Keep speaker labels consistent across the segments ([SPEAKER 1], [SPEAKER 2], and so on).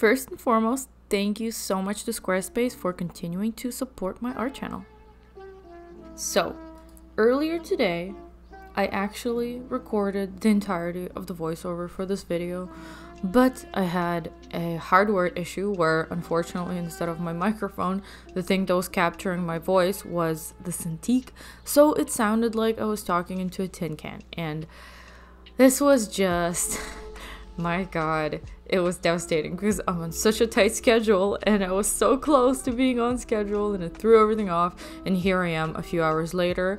[SPEAKER 1] First and foremost, thank you so much to Squarespace for continuing to support my art channel. So, earlier today, I actually recorded the entirety of the voiceover for this video, but I had a hardware issue where, unfortunately, instead of my microphone, the thing that was capturing my voice was the CINTIQ, so it sounded like I was talking into a tin can, and this was just, my god, it was devastating because I'm on such a tight schedule and I was so close to being on schedule and it threw everything off, and here I am a few hours later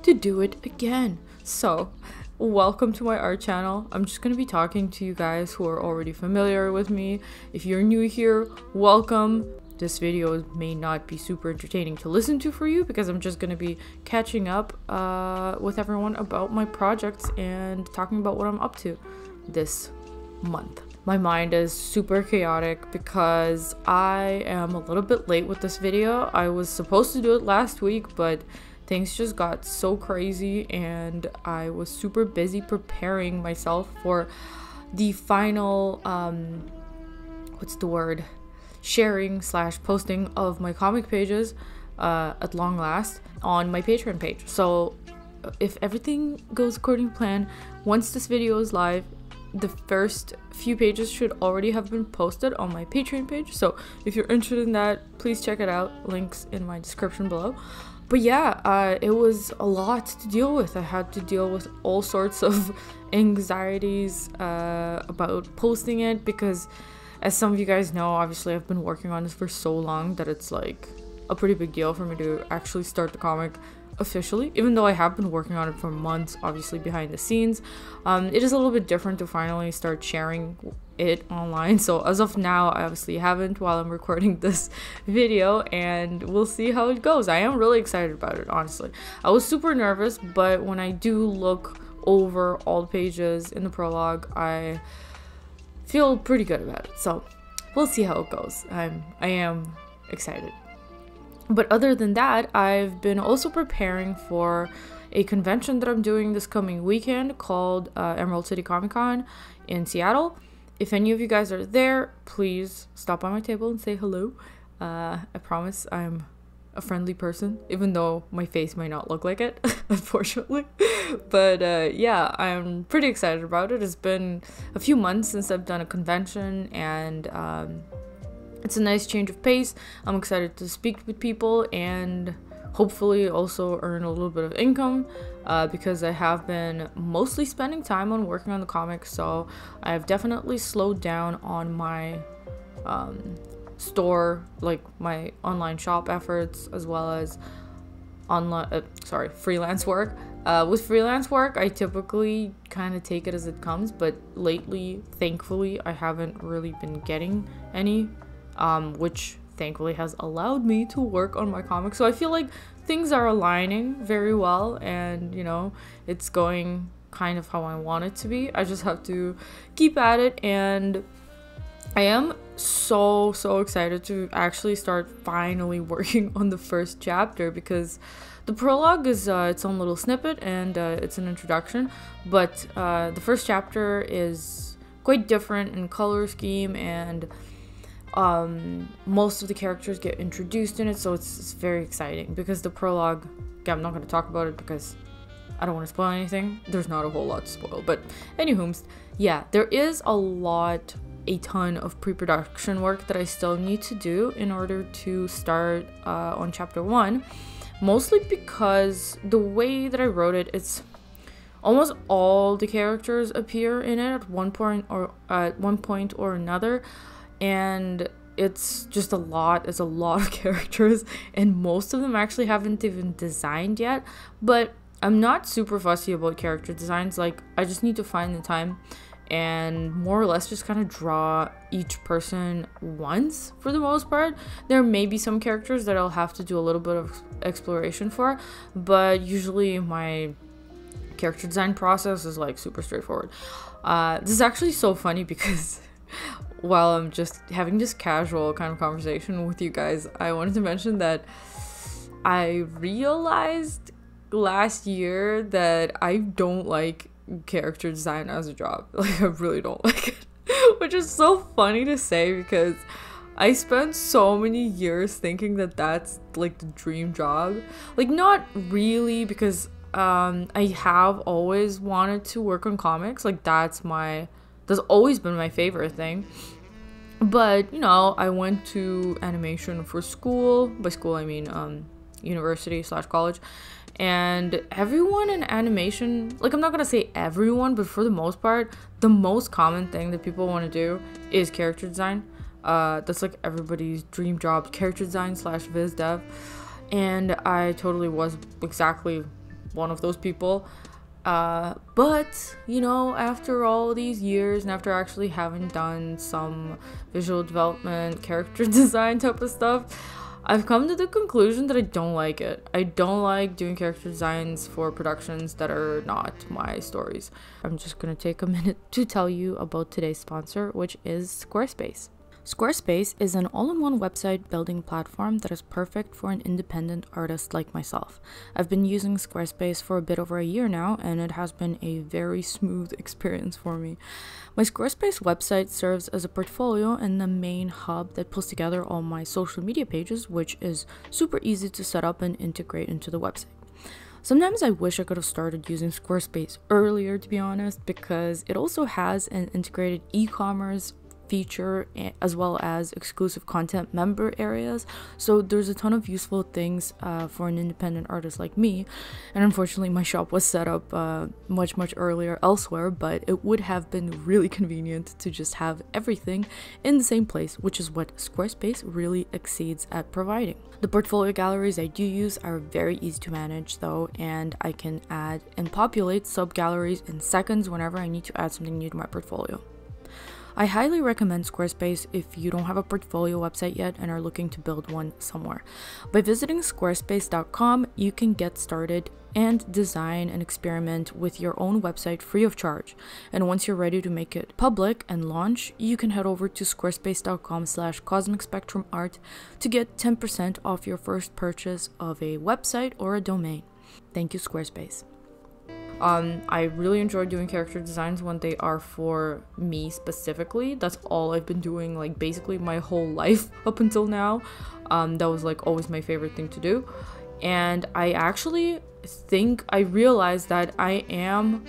[SPEAKER 1] to do it again. So, welcome to my art channel. I'm just gonna be talking to you guys who are already familiar with me. If you're new here, welcome. This video may not be super entertaining to listen to for you because I'm just gonna be catching up with everyone about my projects and talking about what I'm up to this month. My mind is super chaotic because I am a little bit late with this video. I was supposed to do it last week, but things just got so crazy and I was super busy preparing myself for the final sharing / posting of my comic pages at long last on my Patreon page. So if everything goes according to plan, once this video is live, the first few pages should already have been posted on my Patreon page. So if you're interested in that, please check it out. Links in my description below. But yeah, it was a lot to deal with. I had to deal with all sorts of anxieties about posting it because, as some of you guys know, obviously I've been working on this for so long that it's like a pretty big deal for me to actually start the comic officially, even though I have been working on it for months, obviously behind the scenes. It is a little bit different to finally start sharing it online. So as of now, I obviously haven't while I'm recording this video, and we'll see how it goes. I am really excited about it, honestly. I was super nervous, but when I do look over all the pages in the prologue, I feel pretty good about it. So we'll see how it goes. I am excited. But other than that, I've been also preparing for a convention that I'm doing this coming weekend called Emerald City Comic Con in Seattle. If any of you guys are there, please stop by my table and say hello. I promise I'm a friendly person, even though my face might not look like it, unfortunately. But yeah, I'm pretty excited about it. It's been a few months since I've done a convention, and it's a nice change of pace. I'm excited to speak with people and hopefully also earn a little bit of income because I have been mostly spending time on working on the comics. So I've definitely slowed down on my store, like my online shop efforts, as well as freelance work. With freelance work, I typically kind of take it as it comes, but lately, thankfully, I haven't really been getting any. Which thankfully has allowed me to work on my comics. So I feel like things are aligning very well, and you know, it's going kind of how I want it to be. I just have to keep at it, and I am so excited to actually start finally working on the first chapter, because the prologue is its own little snippet and it's an introduction, but the first chapter is quite different in color scheme, and most of the characters get introduced in it, so it's very exciting. Because the prologue, I'm not going to talk about it because I don't want to spoil anything. There's not a whole lot to spoil, but anywho, yeah, there is a ton of pre-production work that I still need to do in order to start on chapter 1, mostly because the way that I wrote it, it's almost all the characters appear in it at one point or another. And it's just a lot. It's a lot of characters, and most of them actually haven't even designed yet. But I'm not super fussy about character designs. Like, I just need to find the time and more or less just kind of draw each person once for the most part. There may be some characters that I'll have to do a little bit of exploration for, but usually my character design process is like super straightforward. This is actually so funny because while I'm just having this casual kind of conversation with you guys, I wanted to mention that I realized last year that I don't like character design as a job. Like, I really don't like it. which is so funny to say because I spent so many years thinking that that's like the dream job. Like, not really, because I have always wanted to work on comics. Like, that's always been my favorite thing. But, you know, I went to animation for school. By school, I mean university/college. And everyone in animation, like, I'm not gonna say everyone, but for the most part, the most common thing that people want to do is character design. That's like everybody's dream job, character design / viz dev. And I totally was exactly one of those people. But, you know, after all these years and after actually having done some visual development, character design type of stuff, I've come to the conclusion that I don't like it. I don't like doing character designs for productions that are not my stories. I'm just gonna take a minute to tell you about today's sponsor, which is Squarespace. Squarespace is an all-in-one website building platform that is perfect for an independent artist like myself. I've been using Squarespace for a bit over a year now, and it has been a very smooth experience for me. My Squarespace website serves as a portfolio and the main hub that pulls together all my social media pages, which is super easy to set up and integrate into the website. Sometimes I wish I could have started using Squarespace earlier, to be honest, because it also has an integrated e-commerce feature as well as exclusive content member areas, so there's a ton of useful things for an independent artist like me. And unfortunately my shop was set up much earlier elsewhere, but it would have been really convenient to just have everything in the same place, which is what Squarespace really exceeds at providing. The portfolio galleries I do use are very easy to manage though, and I can add and populate sub galleries in seconds whenever I need to add something new to my portfolio. I highly recommend Squarespace if you don't have a portfolio website yet and are looking to build one somewhere. By visiting squarespace.com, you can get started and design and experiment with your own website free of charge. And once you're ready to make it public and launch, you can head over to squarespace.com/cosmicspectrumart to get 10% off your first purchase of a website or a domain. Thank you, Squarespace. I really enjoy doing character designs when they are for me specifically. That's all I've been doing, like, basically my whole life up until now. That was like always my favorite thing to do. And I actually think I realized that I am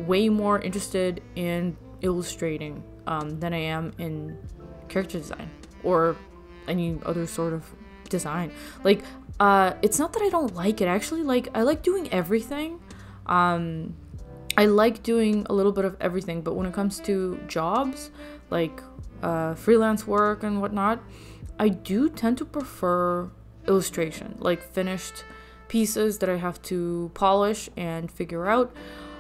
[SPEAKER 1] way more interested in illustrating than I am in character design or any other sort of design. Like, it's not that I don't like it. Actually, like, I like doing everything. I like doing a little bit of everything, but when it comes to jobs, like freelance work and whatnot, I do tend to prefer illustration, like finished pieces that I have to polish and figure out.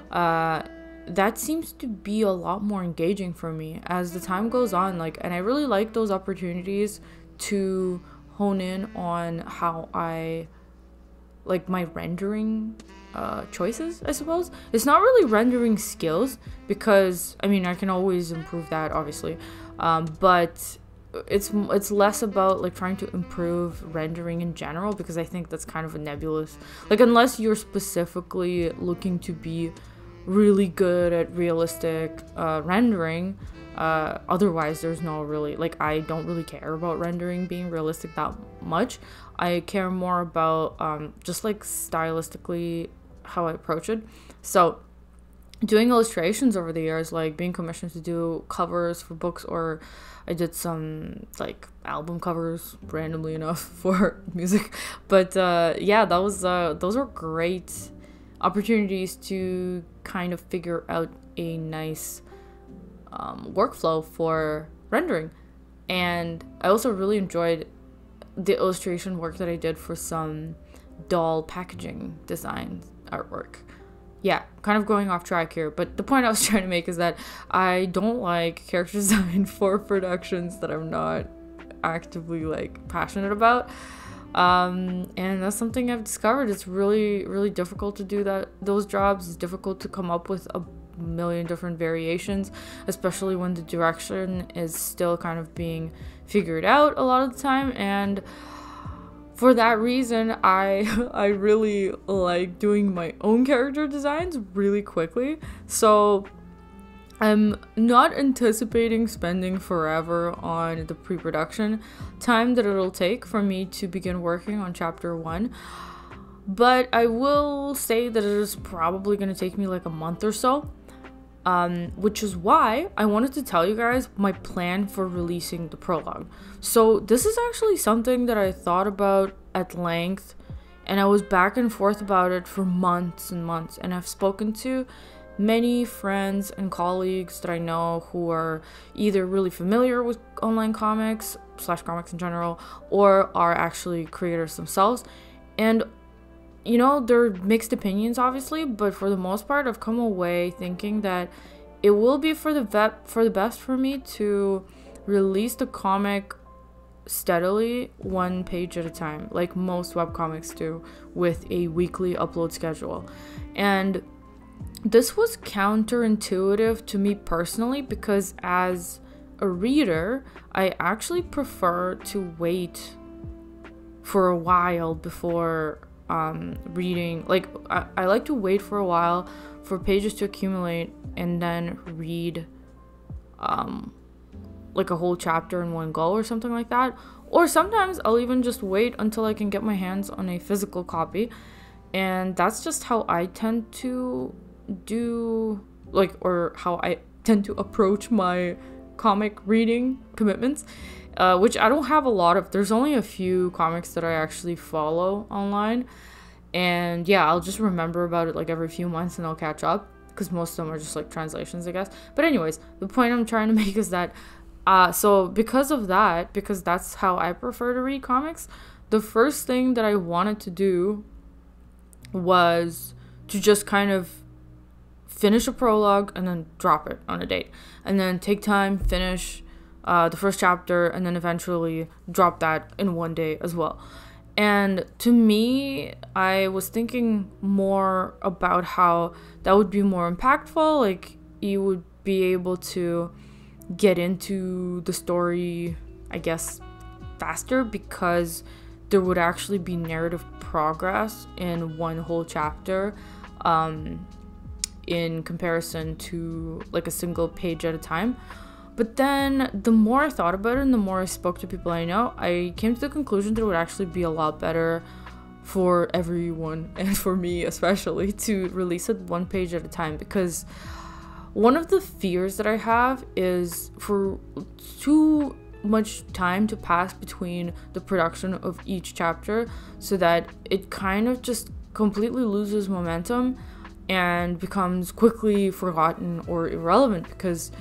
[SPEAKER 1] That seems to be a lot more engaging for me as the time goes on, like, and I really like those opportunities to hone in on how I like my rendering choices, I suppose. It's not really rendering skills, because I mean I can always improve that, obviously, but it's less about like trying to improve rendering in general, because I think that's kind of a nebulous, like, unless you're specifically looking to be really good at realistic rendering, otherwise there's no really, like, I don't really care about rendering being realistic that much. I care more about just like stylistically how I approach it. So doing illustrations over the years, like being commissioned to do covers for books, or I did some like album covers randomly enough for music, but yeah, those were great opportunities to kind of figure out a nice workflow for rendering. And I also really enjoyed the illustration work that I did for some doll packaging design artwork. Yeah, kind of going off track here, but the point I was trying to make is that I don't like character design for productions that I'm not actively like passionate about, and that's something I've discovered. It's really difficult to do those jobs. It's difficult to come up with a million different variations, especially when the direction is still kind of being figured out a lot of the time. And for that reason, I really like doing my own character designs really quickly. So I'm not anticipating spending forever on the pre-production time that it'll take for me to begin working on chapter 1. But I will say that it is probably going to take me like a month or so. Which is why I wanted to tell you guys my plan for releasing the prologue. So this is actually something that I thought about at length, and I was back and forth about it for months and months. And I've spoken to many friends and colleagues that I know who are either really familiar with online comics / comics in general, or are actually creators themselves. And you know, there are mixed opinions obviously, but for the most part I've come away thinking that it will be for the best for me to release the comic steadily, 1 page at a time, like most webcomics do, with a weekly upload schedule. And this was counterintuitive to me personally, because as a reader, I actually prefer to wait for a while before reading. Like, I like to wait for a while for pages to accumulate and then read like a whole chapter in one go or something like that. Or sometimes I'll even just wait until I can get my hands on a physical copy. And that's just how I tend to do, like, or how I tend to approach my comic reading commitments, which I don't have a lot of. There's only a few comics that I actually follow online, and yeah, I'll just remember about it like every few months and I'll catch up, because most of them are just like translations, I guess. But anyways, the point I'm trying to make is that so because of that, because that's how I prefer to read comics, the first thing that I wanted to do was to just kind of finish a prologue and then drop it on a date, and then take time, finish the first chapter, and then eventually drop that in 1 day as well. And to me, I was thinking more about how that would be more impactful. Like, you would be able to get into the story, I guess, faster, because there would actually be narrative progress in one whole chapter, in comparison to like a single page at a time. But then the more I thought about it and the more I spoke to people I know, I came to the conclusion that it would actually be a lot better for everyone, and for me especially, to release it 1 page at a time. Because one of the fears that I have is for too much time to pass between the production of each chapter, so that it kind of just completely loses momentum and becomes quickly forgotten or irrelevant, because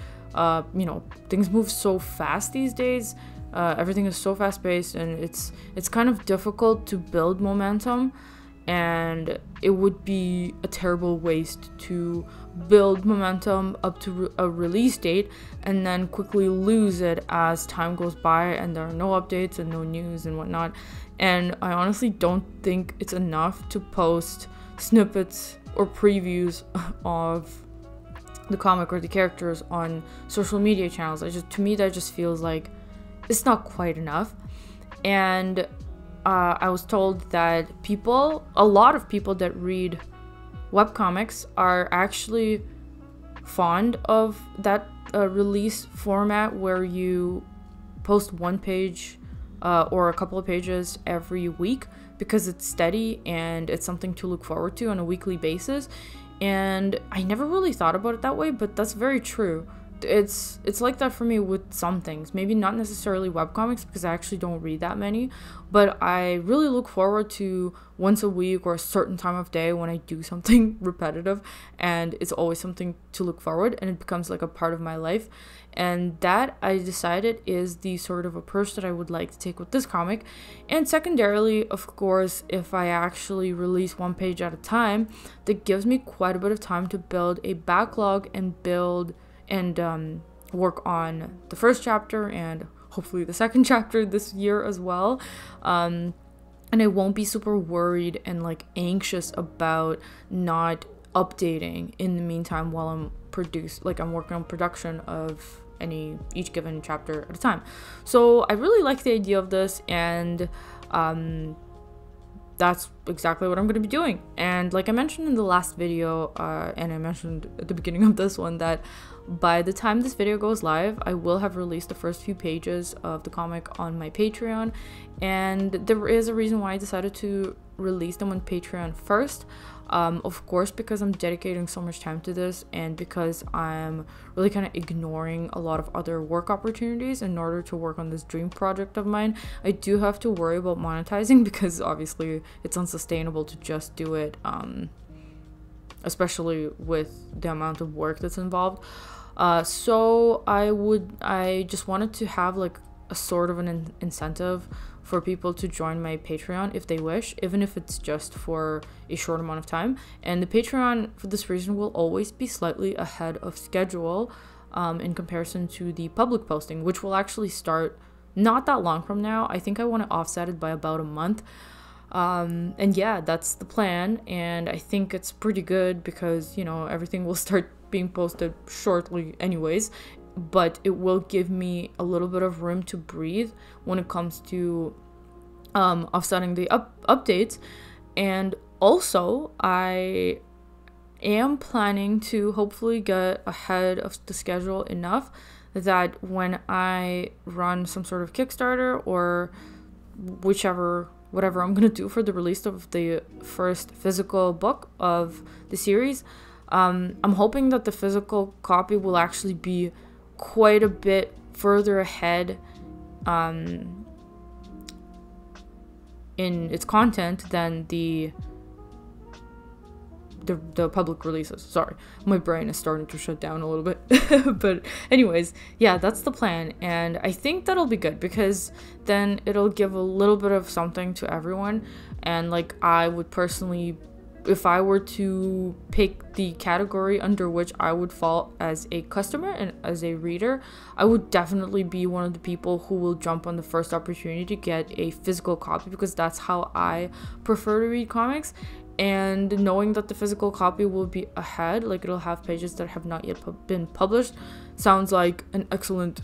[SPEAKER 1] you know, things move so fast these days. Everything is so fast paced, and it's kind of difficult to build momentum, and it would be a terrible waste to build momentum up to a release date and then quickly lose it as time goes by and there are no updates and no news and whatnot. And I honestly don't think it's enough to post snippets or previews of the comic or the characters on social media channels. To me, that just feels like it's not quite enough. And I was told that a lot of people that read webcomics are actually fond of that release format, where you post 1 page or a couple of pages every week, because it's steady and it's something to look forward to on a weekly basis. And I never really thought about it that way, but that's very true. It's like that for me with some things, maybe not necessarily webcomics, because I actually don't read that many, but I really look forward to once a week or a certain time of day when I do something repetitive, and it's always something to look forward, and it becomes like a part of my life. And that, I decided, is the sort of approach that I would like to take with this comic. And secondarily, of course, if I actually release 1 page at a time, that gives me quite a bit of time to build a backlog and build and work on the first chapter and hopefully the second chapter this year as well. And I won't be super worried and like anxious about not updating in the meantime while I'm working on production of each given chapter at a time. So I really like the idea of this, and that's exactly what I'm going to be doing. And like I mentioned in the last video, and I mentioned at the beginning of this one, that by the time this video goes live, I will have released the first few pages of the comic on my Patreon. And there is a reason why I decided to release them on Patreon first. Of course, because I'm dedicating so much time to this, and because I'm really kind of ignoring a lot of other work opportunities in order to work on this dream project of mine. I do have to worry about monetizing, because obviously it's unsustainable to just do it, especially with the amount of work that's involved. So I just wanted to have like a sort of an incentive for people to join my Patreon if they wish, even if it's just for a short amount of time. And the Patreon, for this reason, will always be slightly ahead of schedule in comparison to the public posting, which will actually start not that long from now. I think I want to offset it by about a month. And yeah, that's the plan. And I think it's pretty good because, you know, everything will start being posted shortly anyways. But it will give me a little bit of room to breathe when it comes to offsetting the updates. And also, I am planning to hopefully get ahead of the schedule enough that when I run some sort of Kickstarter or whatever I'm gonna do for the release of the first physical book of the series, I'm hoping that the physical copy will actually be quite a bit further ahead in its content than the public releases. Sorry, my brain is starting to shut down a little bit. But anyways, yeah, that's the plan, and I think that'll be good because then it'll give a little bit of something to everyone. And like, I would personally, if I were to pick the category under which I would fall as a customer and as a reader, I would definitely be one of the people who will jump on the first opportunity to get a physical copy, because that's how I prefer to read comics. And knowing that the physical copy will be ahead, like it'll have pages that have not yet been published, sounds like an excellent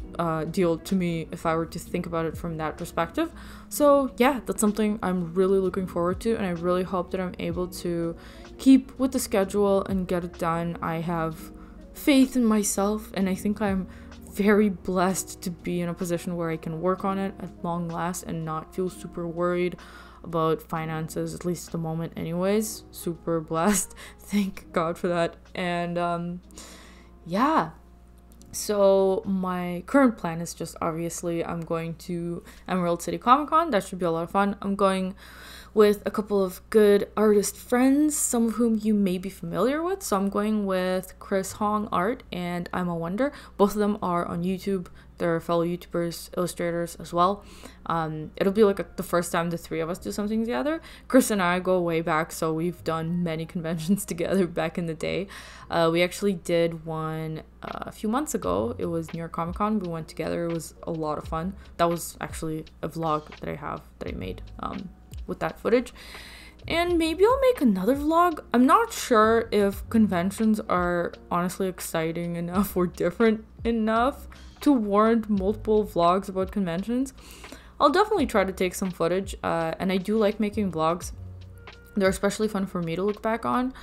[SPEAKER 1] deal to me if I were to think about it from that perspective. So yeah, that's something I'm really looking forward to, and I really hope that I'm able to keep with the schedule and get it done. I have faith in myself, and I think I'm very blessed to be in a position where I can work on it at long last and not feel super worried about finances, at least at the moment anyways. Super blessed. Thank God for that. And yeah, so my current plan is just, obviously I'm going to Emerald City Comic Con. That should be a lot of fun. I'm going with a couple of good artist friends, some of whom you may be familiar with. So I'm going with Chris Hong Art and I'm a Wonder. Both of them are on YouTube. They're fellow YouTubers, illustrators as well. It'll be like the first time the three of us do something together. Chris and I go way back, so we've done many conventions together back in the day. We actually did one a few months ago. It was New York Comic Con. We went together. It was a lot of fun. That was actually a vlog that I made with that footage. And maybe I'll make another vlog. I'm not sure if conventions are honestly exciting enough or different enough to warrant multiple vlogs about conventions. I'll definitely try to take some footage, and I do like making vlogs. They're especially fun for me to look back on.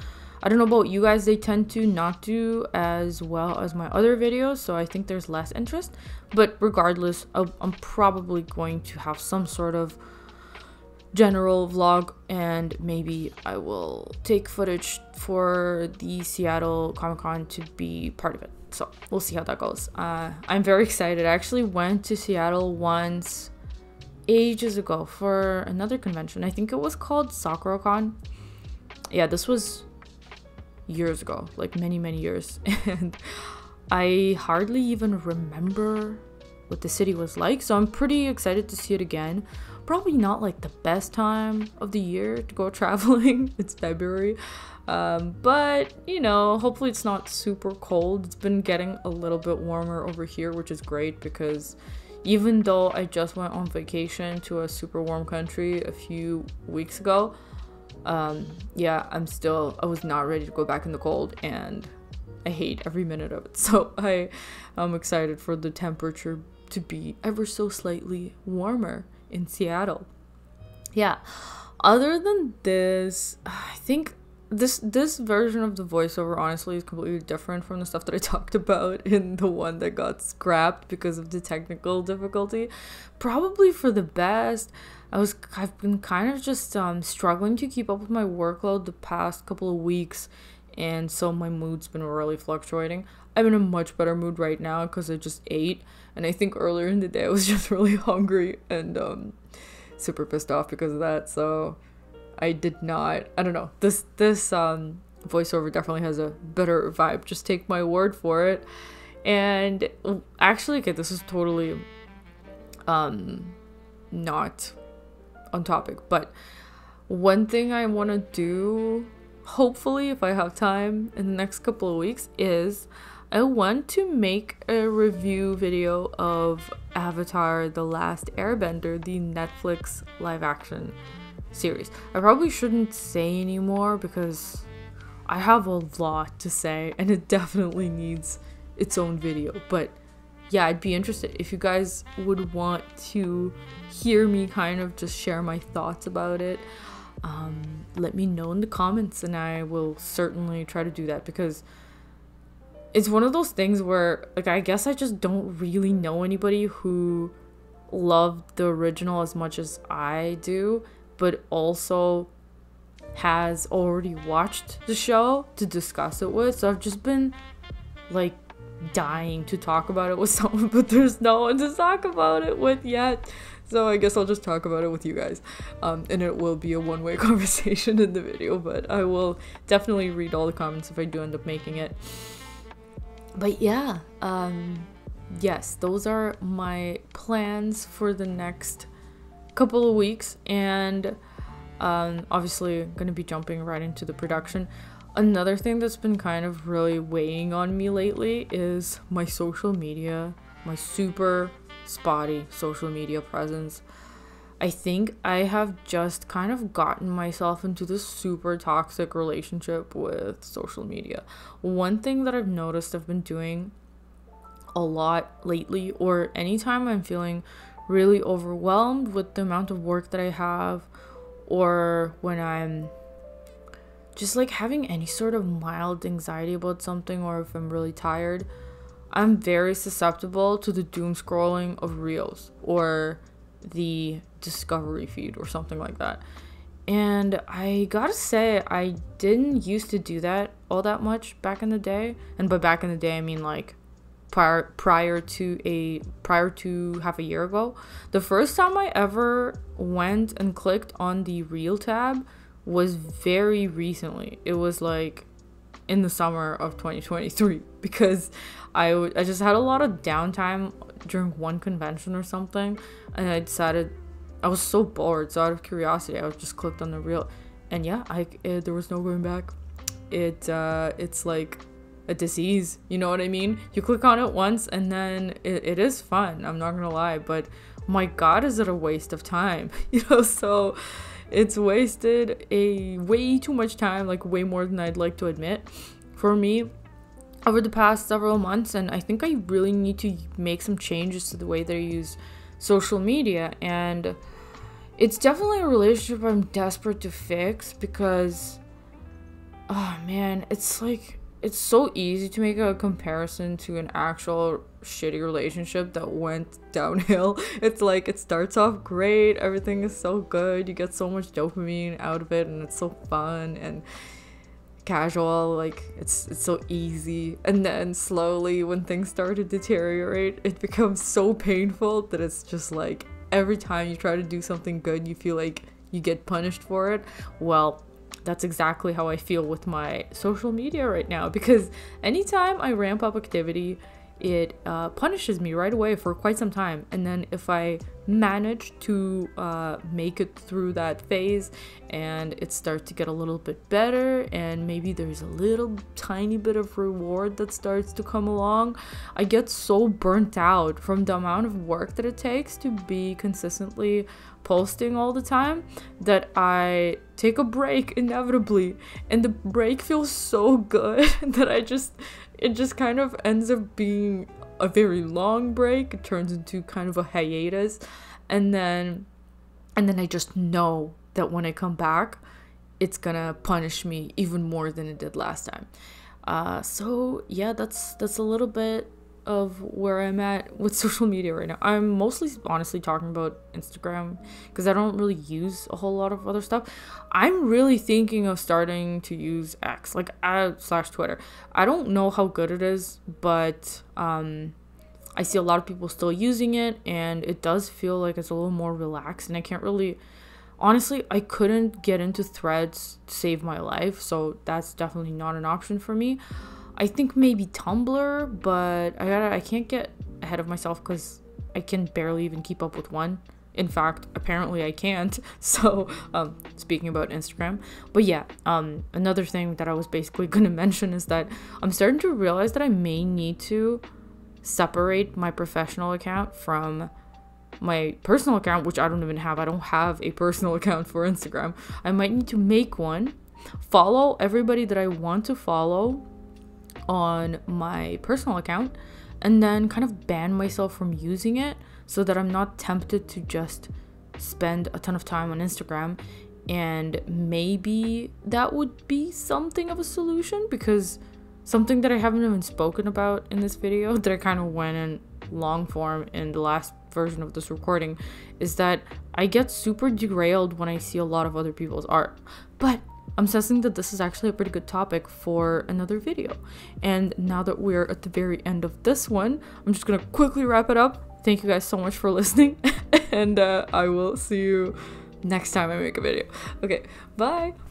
[SPEAKER 1] I don't know about you guys, they tend to not do as well as my other videos, so I think there's less interest. But regardless, I'm probably going to have some sort of general vlog, and maybe I will take footage for the Seattle Comic-Con to be part of it. So we'll see how that goes. I'm very excited. I actually went to Seattle once ages ago for another convention. I think it was called SakuraCon. Yeah, this was years ago, like many years. And I hardly even remember what the city was like. So I'm pretty excited to see it again. Probably not like the best time of the year to go traveling. It's February. But you know, hopefully it's not super cold. It's been getting a little bit warmer over here, which is great, because even though I just went on vacation to a super warm country a few weeks ago, yeah, I was not ready to go back in the cold, and I hate every minute of it. So I'm excited for the temperature to be ever so slightly warmer in Seattle. Yeah. Other than this, I think this version of the voiceover honestly is completely different from the stuff that I talked about in the one that got scrapped because of the technical difficulty. Probably for the best. I've been kind of just struggling to keep up with my workload the past couple of weeks, and so my mood's been really fluctuating. I'm in a much better mood right now because I just ate, and I think earlier in the day I was just really hungry and super pissed off because of that. So I don't know, this voiceover definitely has a better vibe, just take my word for it. And actually, okay, this is totally not on topic, but one thing I want to do, hopefully if I have time in the next couple of weeks, is I want to make a review video of Avatar: The Last Airbender, the Netflix live action series. I probably shouldn't say anymore because I have a lot to say and it definitely needs its own video. But yeah, I'd be interested if you guys would want to hear me kind of just share my thoughts about it. Let me know in the comments and I will certainly try to do that, because it's one of those things where, like, I guess I just don't really know anybody who loved the original as much as I do, but also has already watched the show to discuss it with. So I've just been like dying to talk about it with someone, but there's no one to talk about it with yet. So I guess I'll just talk about it with you guys, and it will be a one-way conversation in the video, but I will definitely read all the comments if I do end up making it. But yeah, yes, those are my plans for the next couple of weeks, and obviously I'm gonna be jumping right into the production. Another thing that's been kind of really weighing on me lately is my social media, my super spotty social media presence. I think I have just kind of gotten myself into this super toxic relationship with social media. One thing that I've noticed I've been doing a lot lately, or anytime I'm feeling really overwhelmed with the amount of work that I have, or when I'm just like having any sort of mild anxiety about something, or if I'm really tired, I'm very susceptible to the doom scrolling of reels or the discovery feed or something like that. And I gotta say, I didn't used to do that all that much back in the day. And by back in the day, I mean like prior to half a year ago. The first time I ever went and clicked on the reel tab was very recently. It was like in the summer of 2023, because I just had a lot of downtime during one convention or something, and I decided, I was so bored, so out of curiosity I just clicked on the reel, and yeah, there was no going back. It's like a disease, you know what I mean? You click on it once and then it is fun, I'm not gonna lie, but my god, is it a waste of time, you know? So it's wasted way too much time, like way more than I'd like to admit, for me over the past several months. And I think I really need to make some changes to the way that I use social media. And it's definitely a relationship I'm desperate to fix, because oh man, it's like, it's so easy to make a comparison to an actual shitty relationship that went downhill. It's like, it starts off great, everything is so good, you get so much dopamine out of it, and it's so fun and casual, like it's so easy, and then slowly when things start to deteriorate, it becomes so painful that it's just like every time you try to do something good, you feel like you get punished for it. Well, that's exactly how I feel with my social media right now, because anytime I ramp up activity, it punishes me right away for quite some time. And then if I manage to make it through that phase and it starts to get a little bit better, and maybe there's a little tiny bit of reward that starts to come along, I get so burnt out from the amount of work that it takes to be consistently posting all the time that I take a break inevitably, and the break feels so good that it just kind of ends up being a very long break. It turns into kind of a hiatus, and then I just know that when I come back, it's gonna punish me even more than it did last time. So yeah, that's a little bit of where I'm at with social media right now. I'm mostly honestly talking about Instagram because I don't really use a whole lot of other stuff. I'm really thinking of starting to use X, like / Twitter. I don't know how good it is, but I see a lot of people still using it, and it does feel like it's a little more relaxed, and I can't really, honestly, I couldn't get into Threads to save my life, so that's definitely not an option for me. I think maybe Tumblr, but I can't get ahead of myself because I can barely even keep up with one. In fact, apparently I can't. So, speaking about Instagram. But yeah, another thing that I was basically going to mention is that I'm starting to realize that I may need to separate my professional account from my personal account, which I don't even have. I don't have a personal account for Instagram. I might need to make one, follow everybody that I want to follow on my personal account, and then kind of ban myself from using it so that I'm not tempted to just spend a ton of time on Instagram. And maybe that would be something of a solution, because something that I haven't even spoken about in this video that I kind of went in long form in the last version of this recording is that I get super derailed when I see a lot of other people's art. But I'm sensing that this is actually a pretty good topic for another video. And now that we're at the very end of this one, I'm just gonna quickly wrap it up. Thank you guys so much for listening, and I will see you next time I make a video. Okay, bye!